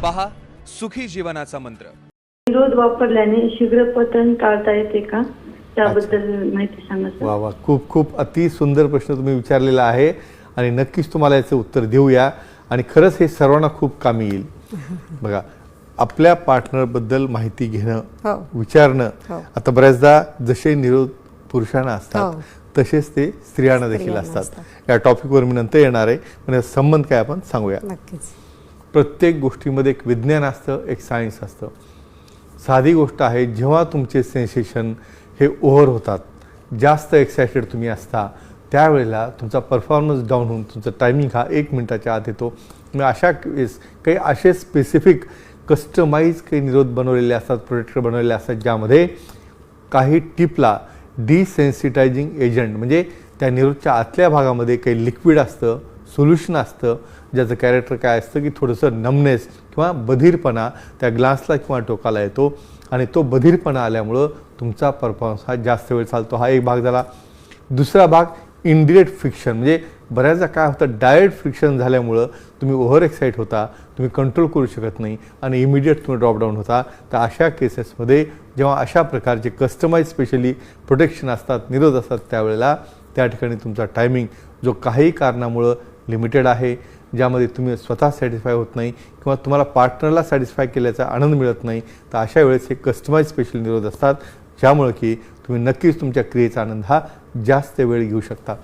पहा सुखी जीवनाचा मंत्र. निरोध वापरल्याने शीघ्रपतन टाळता येते का, त्याबद्दल माहिती सांगा सर. वा वा, खूप खूप अति सुंदर प्रश्न तुम्ही विचारलेला आहे आणि नक्कीच तुम्हाला याचं उत्तर देऊया. आणि खरंच हे सर्वांना खूप कामी येईल. बघा, आपल्या पार्टनरबद्दल माहिती घेणं, विचारणं, आता बऱ्याचदा जसे निरोध पुरुषांना असतात तसेच ते स्त्रियांना देखील असतात. या टॉपिकवर मी नंतर येणार आहे, पण याचा संबंध काय आपण सांगूया. प्रत्येक गोष्टीमध्ये एक विज्ञान असतं, एक सायन्स असतं. साधी गोष्ट आहे, जेव्हा तुमचे सेन्सेशन हे ओव्हर होतात, जास्त एक्सायटेड तुम्ही असता, त्यावेळेला तुमचा परफॉर्मन्स डाऊन होऊन तुमचा टायमिंग हा 1 मिनिटाच्या आत येतो. मग अशा वेळेस काही असे स्पेसिफिक कस्टमाइज काही निरोध बनवलेले असतात, प्रोडक्ट बनवलेले असतात, ज्यामध्ये काही टिपला डिसेन्सिटायझिंग एजंट म्हणजे त्या निरोधच्या आतल्या भागामध्ये काही लिक्विड असतं, सोल्युशन असतं, ज्याचं कॅरेक्टर काय असतं की थोडंसं नमनेस किंवा बधीरपणा त्या ग्लासला किंवा टोकाला येतो आणि तो बधीरपणा आल्यामुळं तुमचा परफॉर्मन्स हा जास्त वेळ चालतो. हा एक भाग झाला. दुसरा भाग इनडिरेक्ट फ्रिक्शन, म्हणजे बऱ्याचदा काय होतं, डायरेक्ट फ्रिक्शन झाल्यामुळं तुम्ही ओव्हर एक्साईट होता, तुम्ही कंट्रोल करू शकत नाही आणि इमिडिएट तुम्ही ड्रॉपडाऊन होता. तर अशा केसेसमध्ये जेव्हा अशा प्रकारचे कस्टमाइज स्पेशली प्रोटेक्शन असतात, निरोध असतात, त्यावेळेला त्या ठिकाणी तुमचा टायमिंग जो काही कारणामुळं लिमिटेड आहे, ज्यामध्ये तुम्ही स्वतः सॅटिस्फाय होत नाही किंवा तुम्हाला पार्टनरला सॅटिस्फाय केल्याचा आनंद मिळत नाही, तर अशा वेळेस हे कस्टमाइज स्पेशल निरोध असतात, ज्यामुळं की तुम्ही नक्कीच तुमच्या क्रियेचा आनंद हा जास्त वेळ घेऊ शकता.